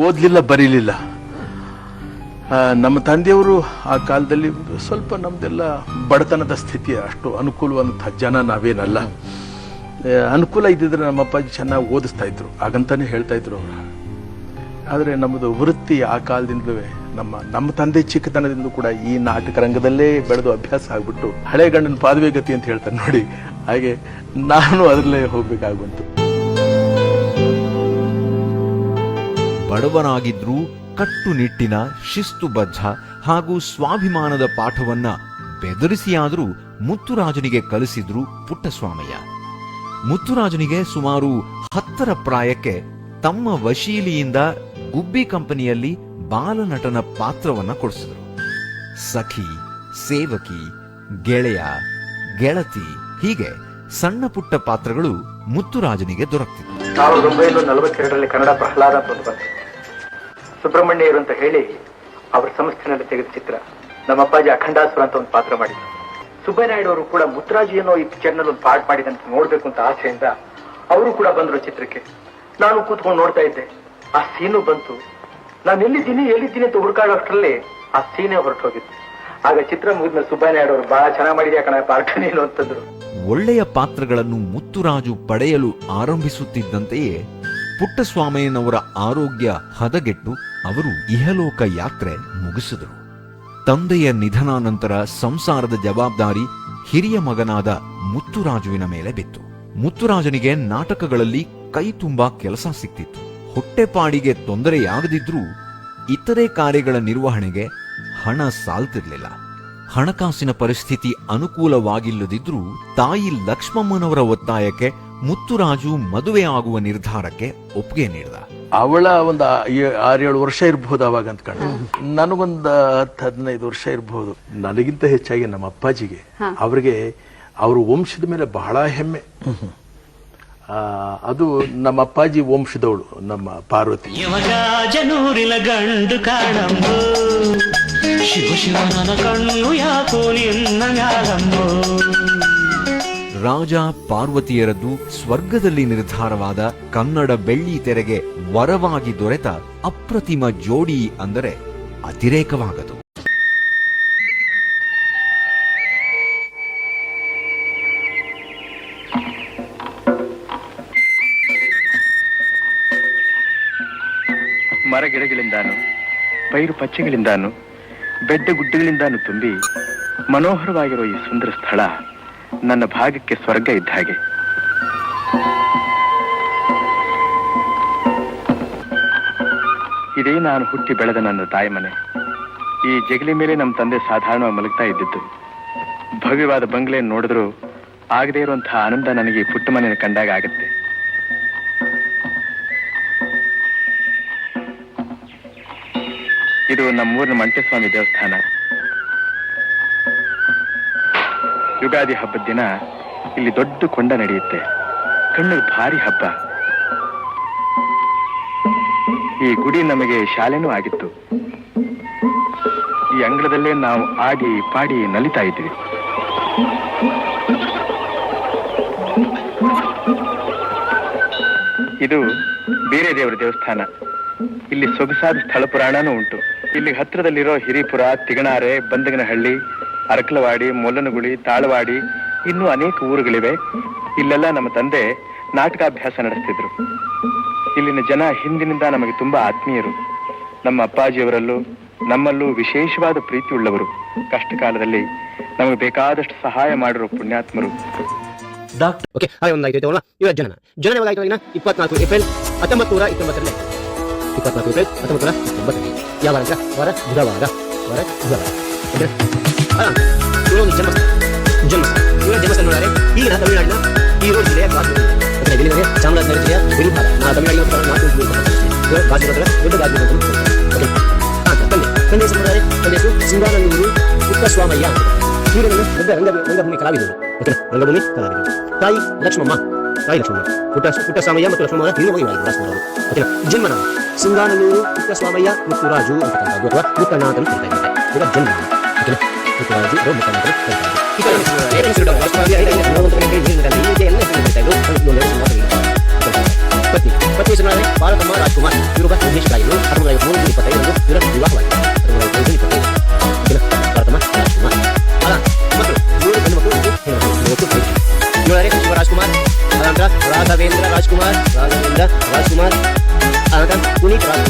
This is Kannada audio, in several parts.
ಓದಲಿಲ್ಲ, ಬರೀಲಿಲ್ಲ. ನಮ್ಮ ತಂದೆಯವರು ಆ ಕಾಲದಲ್ಲಿ ಸ್ವಲ್ಪ ನಮ್ದೆಲ್ಲ ಬಡತನದ ಸ್ಥಿತಿ, ಅಷ್ಟು ಅನುಕೂಲವಾದಂಥ ಜನ ನಾವೇನಲ್ಲ. ಅನುಕೂಲ ಇದ್ದಿದ್ರೆ ನಮ್ಮ ಅಪ್ಪಾಜಿ ಚೆನ್ನಾಗಿ ಓದಿಸ್ತಾ ಇದ್ರು, ಹಾಗಂತಾನೆ ಹೇಳ್ತಾ ಇದ್ರು ಅವರು. ಆದರೆ ನಮ್ಮದು ವೃತ್ತಿ ಆ ಕಾಲದಿಂದಲೂ ನಮ್ಮ ತಂದೆ ಚಿಕ್ಕತನದಿಂದ ಕೂಡ ಈ ನಾಟಕ ರಂಗದಲ್ಲೇ ಬೆಳೆದು ಅಭ್ಯಾಸ ಆಗ್ಬಿಟ್ಟು ಹಳೆ ಗಂಡನ ಪಾದವೇ ಗತಿ ಅಂತ ಹೇಳ್ತಾರೆ ನೋಡಿ, ಹಾಗೆ ನಾನು ಅದರಲ್ಲೇ ಹೋಗ್ಬೇಕಾಗ್ಬಂತು. ಬಡವನಾಗಿದ್ರೂ ಕಟ್ಟುನಿಟ್ಟಿನ, ಶಿಸ್ತುಬದ್ಧ ಹಾಗೂ ಸ್ವಾಭಿಮಾನದ ಪಾಠವನ್ನ ಬೆದರಿಸಿಯಾದರೂ ಮುತ್ತುರಾಜನಿಗೆ ಕಲಿಸಿದ್ರು ಪುಟ್ಟಸ್ವಾಮಯ್ಯ. ಮುತ್ತುರಾಜನಿಗೆ ಸುಮಾರು 10ರ ಪ್ರಾಯಕ್ಕೆ ತಮ್ಮ ವಶೀಲಿಯಿಂದ ಗುಬ್ಬಿ ಕಂಪನಿಯಲ್ಲಿ ಬಾಲನಟನ ಪಾತ್ರವನ್ನ ಕೊಡಿಸಿದ್ರು. ಸಖಿ, ಸೇವಕಿ, ಗೆಳೆಯ, ಗೆಳತಿ ಹೀಗೆ ಸಣ್ಣ ಪುಟ್ಟ ಪಾತ್ರಗಳು ಮುತ್ತುರಾಜನಿಗೆ ದೊರಕ್ತಿತ್ತು. 1942ರಲ್ಲಿ ಕನ್ನಡ ಪ್ರಹ್ಲಾದ ಅಂತ ಬಂತು. ಸುಬ್ರಹ್ಮಣ್ಯರು ಅಂತ ಹೇಳಿ ಅವರ ಸಂಸ್ಥೆನಲ್ಲಿ ತೆಗೆದ ಚಿತ್ರ. ನಮ್ಮ ಅಪ್ಪಾಜಿ ಅಖಂಡಾಸುರ ಅಂತ ಒಂದು ಪಾತ್ರ ಮಾಡಿದ್ರು. ಸುಬ್ಬಯ್ಯನಾಯ್ಡು ಅವರು ಕೂಡ ಮುತ್ತುರಾಜು ಏನೋ ಈ ಪಿಕ್ಚರ್ನಲ್ಲಿ ಒಂದು ಪಾರ್ಟ್ ಮಾಡಿದಂತ ನೋಡ್ಬೇಕು ಅಂತ ಆಸೆಯಿಂದ ಅವರು ಕೂಡ ಬಂದ್ರು ಚಿತ್ರಕ್ಕೆ. ನಾನು ಕೂತ್ಕೊಂಡು ನೋಡ್ತಾ ಇದ್ದೆ. ಆ ಸೀನು ಬಂತು. ನಾನು ಎಲ್ಲಿದ್ದೀನಿ ಅಂತ ಹುಡುಕಾಡೋಷ್ಟರಲ್ಲಿ ಆ ಸೀನೇ ಹೊರಟೋಗಿತ್ತು. ಆಗ ಚಿತ್ರ ಮುಗಿದ್ಮೇಲೆ ಸುಬ್ಬಯ್ಯನಾಯ್ಡು ಅವರು ಬಹಳ ಚೆನ್ನಾಗಿ ಮಾಡಿದ್ಯಾ ಕಣ ಪಾರ್ಟ್ ನೀನು ಅಂತಂದ್ರು. ಒಳ್ಳೆಯ ಪಾತ್ರಗಳನ್ನು ಮುತ್ತುರಾಜು ಪಡೆಯಲು ಆರಂಭಿಸುತ್ತಿದ್ದಂತೆಯೇ ಪುಟ್ಟಸ್ವಾಮಯ್ಯನವರ ಆರೋಗ್ಯ ಹದಗೆಟ್ಟು ಅವರು ಇಹಲೋಕ ಯಾತ್ರೆ ಮುಗಿಸಿದರು. ತಂದೆಯ ನಿಧನ ನಂತರ ಸಂಸಾರದ ಜವಾಬ್ದಾರಿ ಹಿರಿಯ ಮಗನಾದ ಮುತ್ತುರಾಜುವಿನ ಮೇಲೆ ಬಿತ್ತು. ಮುತ್ತುರಾಜನಿಗೆ ನಾಟಕಗಳಲ್ಲಿ ಕೈ ತುಂಬಾ ಕೆಲಸ ಸಿಕ್ತಿತ್ತು. ಹೊಟ್ಟೆಪಾಡಿಗೆ ತೊಂದರೆಯಾಗದಿದ್ರೂ ಇತರೆ ಕಾರ್ಯಗಳ ನಿರ್ವಹಣೆಗೆ ಹಣ ಸಾಲ್ತಿರ್ಲಿಲ್ಲ. ಹಣಕಾಸಿನ ಪರಿಸ್ಥಿತಿ ಅನುಕೂಲವಾಗಿಲ್ಲದಿದ್ರೂ ತಾಯಿ ಲಕ್ಷ್ಮಮ್ಮನವರ ಒತ್ತಾಯಕ್ಕೆ ಮುತ್ತುರಾಜು ಮದುವೆ ಆಗುವ ನಿರ್ಧಾರಕ್ಕೆ ಒಪ್ಪಿಗೆ ನೀಡಿದ. ಅವಳ ಒಂದು 6-7 ವರ್ಷ ಇರ್ಬೋದು ಅವಾಗ ಅಂದ್ಕೊಂಡು, ನನಗೊಂದು 10-15 ವರ್ಷ ಇರ್ಬೋದು. ನನಗಿಂತ ಹೆಚ್ಚಾಗಿ ನಮ್ಮ ಅಪ್ಪಾಜಿಗೆ, ಅವ್ರಿಗೆ ಅವ್ರ ವಂಶದ ಮೇಲೆ ಬಹಳ ಹೆಮ್ಮೆ. ಅದು ನಮ್ಮ ಅಪ್ಪಾಜಿ ವಂಶದವಳು ನಮ್ಮ ಪಾರ್ವತಿ. ಜನೂರಿನ ಗಂಡು ಕಾಣಂಬು ಶಿವ ಶಿವನ ಕಣ್ಣು ಯಾಕೋ ನಿನ್ನ ಮ್ಯಾಲಂಬು. ರಾಜ ಪಾರ್ವತಿಯರದ್ದು ಸ್ವರ್ಗದಲ್ಲಿ ನಿರ್ಧಾರವಾದ ಕನ್ನಡ ಬೆಳ್ಳಿ ತೆರೆಗೆ ವರವಾಗಿ ದೊರೆತ ಅಪ್ರತಿಮ ಜೋಡಿ ಅಂದರೆ ಅತಿರೇಕವಾಗದು. ಮರಗಿಡಗಳಿಂದಾನು, ಪೈರು ಪಚ್ಚೆಗಳಿಂದಾನು, ಬೆಡ್ಡ ಗುಡ್ಡಗಳಿಂದಾನು ತುಂಬಿ ಮನೋಹರವಾಗಿರೋ ಈ ಸುಂದರ ಸ್ಥಳ ನನ್ನ ಭಾಗಕ್ಕೆ ಸ್ವರ್ಗ ಇದ್ದ ಹಾಗೆ. ಇದೇ ನಾನು ಹುಟ್ಟಿ ಬೆಳೆದ ನನ್ನ ತಾಯಿ ಮನೆ. ಈ ಜಗಲಿ ಮೇಲೆ ನಮ್ಮ ತಂದೆ ಸಾಧಾರಣವಾಗಿ ಮಲಗ್ತಾ ಇದ್ದಿದ್ದು. ಭವ್ಯವಾದ ಬಂಗ್ಲೆ ನೋಡಿದ್ರು ಆಗದೇ ಇರುವಂತಹ ಆನಂದ ನನಗೆ ಈ ಪುಟ್ಟ ಮನೆಯನ್ನು ಕಂಡಾಗ ಆಗುತ್ತೆ. ಇದು ನಮ್ಮೂರಿನ ಮಂಟೇಸ್ವಾಮಿ ದೇವಸ್ಥಾನ. ಯುಗಾದಿ ಹಬ್ಬದ ದಿನ ಇಲ್ಲಿ ದೊಡ್ಡ ಕೊಂಡ ನಡೆಯುತ್ತೆ. ಕಣ್ಣಿಗೆ ಭಾರಿ ಹಬ್ಬ. ಈ ಗುಡಿ ನಮಗೆ ಶಾಲೆನೂ ಆಗಿತ್ತು. ಈ ಅಂಗಳದಲ್ಲೇ ನಾವು ಆಡಿ ಪಾಡಿ ನಲಿತಾ ಇದ್ವಿ. ಇದು ಬೇರೆ ದೇವರ ದೇವಸ್ಥಾನ. ಇಲ್ಲಿ ಸೊಗಸಾದ ಸ್ಥಳ ಪುರಾಣನೂ ಉಂಟು. ಇಲ್ಲಿ ಹತ್ತಿರದಲ್ಲಿರೋ ಹಿರಿಪುರ, ತಿಗಣಾರೆ, ಬಂದಗನಹಳ್ಳಿ, ಅರಕಲವಾಡಿ, ಮೊಲ್ಲನಗುಳಿ, ತಾಳವಾಡಿ ಇನ್ನೂ ಅನೇಕ ಊರುಗಳಿವೆ. ಇಲ್ಲೆಲ್ಲ ನಮ್ಮ ತಂದೆ ನಾಟಕಾಭ್ಯಾಸ ನಡೆಸ್ತಿದ್ರು. ಇಲ್ಲಿನ ಜನ ಹಿಂದಿನಿಂದ ನಮಗೆ ತುಂಬಾ ಆತ್ಮೀಯರು. ನಮ್ಮ ಅಪ್ಪಾಜಿಯವರಲ್ಲೂ ನಮ್ಮಲ್ಲೂ ವಿಶೇಷವಾದ ಪ್ರೀತಿ ಉಳ್ಳವರು. ಕಷ್ಟ ಕಾಲದಲ್ಲಿ ನಮಗೆ ಬೇಕಾದಷ್ಟು ಸಹಾಯ ಮಾಡಿರೋ ಪುಣ್ಯಾತ್ಮರು. ಡಾಕ್ಟರ್ ಓಕೆ ಹಾಗೆ ಒಂದಾಯ್ತು ತಗೊಳ್ಳ. ಇವತ್ತು ಜನನ ಯಾವಾಗಾಯ್ತು? 24 ಏಪ್ರಿಲ್ 1929ರಲ್ಲಿ. 24 ಏಪ್ರಿಲ್ 1929 ಯಾವ ವಾರ? ವಾರ ಬುಧವಾರ. ಇವರೊಂದು ಇವರ ಜನ್ಮಸ್ಥಳ ನೋಡಿದರೆ ಈಗಿನ ತಮಿಳುನಾಡಿನ ಈರೋಡು ಜಿಲ್ಲೆಯ ಗಾಜು ಚಾಮರಾಜನಗರ ಜಿಲ್ಲೆಯ ಬಿಳಿ ಭಾಗ. ತಮಿಳುನಾಡಿನ ದೊಡ್ಡ ಗಾಜು. ತಂದೆ ಹೆಸರು ನೋಡಿದರೆ ತಂದೆ ಹೆಸರು ಸಿಂಗಾನಲ್ಲೂರು ಪುಟ್ಟಸ್ವಾಮಯ್ಯ. ಇವರನ್ನು ದೊಡ್ಡ ರಂಗಭೂಮಿ ಕಲಾವಿದರು. ರಂಗಭೂಮಿ ಕಲಾವಿದರು. ತಾಯಿ ಲಕ್ಷ್ಮಮ್ಮ. ಪುಟ್ಟಸ್ವಾಮಯ್ಯ ಮತ್ತು ಲಕ್ಷ್ಮಮ್ಮ ಹಿರಿಯ ಮಗು. ಜನ್ಮನ ಸಿಂಗಾನಲ್ಲೂರು ಪುಟ್ಟಸ್ವಾಮಯ್ಯ ಮುತ್ತುರಾಜು ಅಂತಕ್ಕಂಥದ್ದು ಅಥವಾ ಮುತ್ತಣ್ಣ ಅಂತ ಕರೀತಾ ಇದ್ದಾರೆ. ಇವರ ಜನ್ಮ ಮುತ್ತುರಾಜು ಮುತ್ತಣ್ಣ ಅಂತ ಕರೀತಾ ಇದ್ದಾರೆ. ಪತ್ನಿ ಹೆಸರು ಬಾಲಕಮ್ಮ ರಾಜ್ಕುಮಾರ್. ಇವರು ನಿರ್ದೇಶಕರಾಗಿದ್ದರು.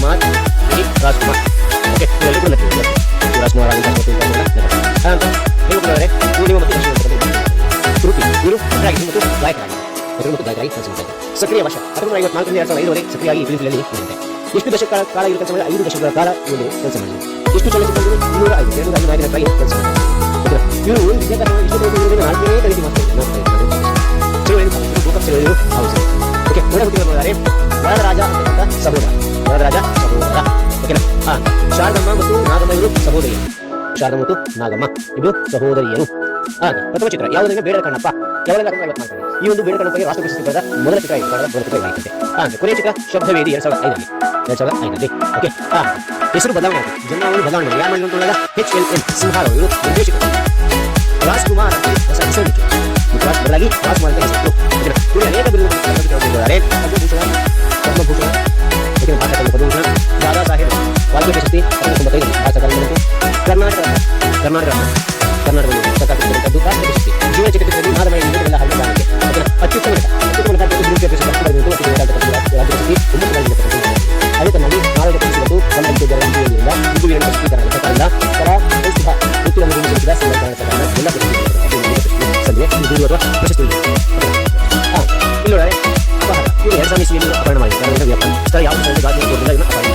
ರಾಜ್ಕುಮಾರ್ ರಾಜ್ಕುಮಾರ್ ಓಕೆ ಇದರಲ್ಲಿ ಕೂಡ ರಾಜ್ಕುಮಾರ್ ಅಂತ ಹೇಳ್ಕೊಡೋರೆ ನೀವು ಮತ್ತು ಶ್ರುತಿ ಇವರು ನಟರಾಗಿ ಮತ್ತು ಗಾಯಕರಾಗಿ ಕೆಲಸ ಮಾಡ್ತಾರೆ. ಸಕ್ರಿಯ ವರ್ಷ 1954 2005 ಸಕ್ರಿಯಾಗಿ ಫಿಲ್ಮ್ಗಳಲ್ಲಿ ಇರುತ್ತೆ. ಎಷ್ಟು ದಶಕಗಳ ಕಾಲ ಇವರು ಕೆಲಸ ಮಾಡಿದ 5 ದಶಕಗಳ ಕಾಲ ಇವರು ಕೆಲಸ ಮಾಡಿದರು. ಎಷ್ಟು ಚಲನಚಿತ್ರಗಳು 205 ನಾಯಕರಾಗಿ ಕೆಲಸ ಮಾಡಿದ್ದಾರೆ. ಇವರು ವಿದ್ಯಾಭ್ಯಾಸ ಇಷ್ಟಪಟ್ಟು 4ನೇ ತರಗತಿ ಓಕೆ ನೋಡಬಹುದು. ವರದರಾಜ ಅಂತ ಸಹೋದರ ಓಕೆನಾ. ಶಾರದಮ್ಮ ಮತ್ತು ನಾಗಮ್ಮ ಇವರು ಸಹೋದರಿಯರು. ಶಾರದಮ್ಮ ಮತ್ತು ನಾಗಮ್ಮ ಇವರು ಸಹೋದರಿಯರು. ಪ್ರಥಮ ಚಿತ್ರ ಯಾವುದಂದ್ರೆ ಬೇಡರ ಕಣ್ಣಪ್ಪ, ಯಾವಾಗ 1954. ಈ ಒಂದು ಬೇಡರ ಕಣ್ಣಪ್ಪಗೆ ರಾಷ್ಟ್ರ ಪ್ರಶಸ್ತಿ ಪಡೆದ ಮೊದಲ ಚಿತ್ರ ಕೊನೆಯ ಚಿತ್ರ ಶಬ್ದವೇದಿ 2005 ಓಕೆ. ಹೆಸರು ಬದಲಾವಣೆ ಆಯಿತು, ಜನ್ಮವನ್ನು ಬದಲಾವಣೆ ಮಾಡಿ ಯಾರು ಮಾಡಿಕೊಂಡಾಗ HLN ಸಿಂಹಾಳ್ ಇವರು ನಿರ್ದೇಶಕರು. ರಾಜ್ಕುಮಾರ್ ಹೊಸ ಹೆಸರಿತ್ತು, ಬದಲಾಗಿ ರಾಜ್ಕುಮಾರ್ ಅಂತ ಹೆಸರು. ಇವರು ಅನೇಕ ಬಿರುದುಗಳಿದ್ದಾರೆ. ಪದ್ಮಭೂಷಣ, ಭಾಷಾ ಪದ್ಮಭೂಷಣ, ದಾದಾ ಸಾಹೇಬ್ ಫಾಲ್ಕೆ ಪ್ರಶಸ್ತಿ 1995 ಕರ್ನಾಟಕದಲ್ಲಿ ರಾಷ್ಟ್ರ ಪ್ರಶಸ್ತಿ. ಜೀವನ ಚಿತ್ರದಲ್ಲಿ ನಾದಮಯ ಅತ್ಯುತ್ತಮ ಅದೇ ತನ್ನಲ್ಲಿ ನಾಲ್ಕು ಪ್ರಶಸ್ತಿ ಮತ್ತು ಕನ್ನಡ ಮುಗುವಿನ ಪ್ರಶಸ್ತಿ ಸರ್ಕಾರದಿಂದ ಕಲಾ ಕೌಸ್ತುಭ ವೃತ್ತಿಯನ್ನು ಗುರುತಿಸಿದ ಸರ್ಕಾರದ ಎಲ್ಲ ಪ್ರಶಸ್ತಿ ಇಲ್ಲೊಳಗೆ ಅಪಹಾರ ಇವರು 2000 ಇಸ್ವಿಯಲ್ಲಿ ಅಪಹರಣ ಮಾಡಿದ್ದಾರೆ. ಸ್ಥಳ ಯಾವ ಸ್ಥಳದ ಗಾಜಿನ ಅಪಹರಣ ಮಾಡಿದ್ದಾರೆ.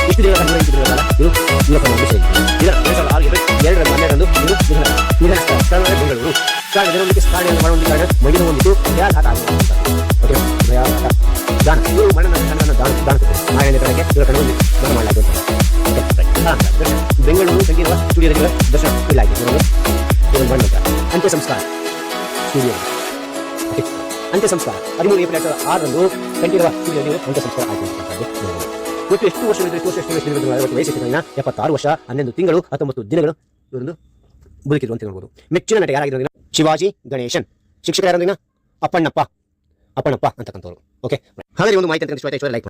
ಇಷ್ಟು ದಿನ ಕನ್ನಡ ಕಾಲ ಇವರು ಯುವಕರನ್ನು ಸೇರಿದ್ದಾರೆ. ಇದರ 2012 ಇವರು ನಿಧನ ಸ್ಥಳ ಬೆಂಗಳೂರು. ಜನರಿಗೆ ಸ್ಥಾನವನ್ನು ಮಾಡುವ ಕಾರಣ ಮೈಯನ್ನು ಹೊಂದಿದ್ದು ಭಯಾಘಾತ ಆಗಿದೆ. ದಾನ ಇವರು ಮಣ್ಣನ್ನು ದಾನ ಮಾಯನ ಕಡೆಗೆ ಇವರ ಕಣ್ಣಲ್ಲಿ ದಾನ ಮಾಡಲಾಗುತ್ತದೆ. ಬೆಂಗಳೂರು ಸಂಗೀತ ಸ್ಟುಡಿಯೋದಲ್ಲಿ ದರ್ಶನ ಇಲ್ಲಾಗಿದೆ. ಮಣ್ಣು ಅಂತ್ಯ ಸಂಸ್ಕಾರ ಸ್ಟುಡಿಯೋ ಅಂತ್ಯ ಸಂಸ್ಕಾರ 13 ಏಪ್ರಿಲ್ 2006 ಕಂಠೀರವ ಸ್ಟುಡಿಯೋದಲ್ಲಿ ಅಂತ್ಯ ಸಂಸ್ಕಾರ ಆಗಿದೆ. ಒಟ್ಟು ಎಷ್ಟು ವಯಸ್ಸು 76 ವರ್ಷ 11 ತಿಂಗಳು 19 ದಿನಗಳು ಇವರೊಂದು ಬದುಕಿದ್ರು ಅಂತ ಹೇಳ್ಬೋದು. ಮೆಚ್ಚಿನ ನಟ ಯಾರಾಗಿರೋದಿನ ಶಿವಾಜಿ ಗಣೇಶನ್. ಶಿಕ್ಷಕ ಯಾರಾದ್ರಿನ ಅಪ್ಪಣ್ಣಪ್ಪ ಅಂತಕ್ಕಂಥವ್ರು. ಓಕೆ ಹಾಗಾದ್ರೆ ಒಂದು ಮಾಹಿತಿ ಅಂತ ಲೈಕ್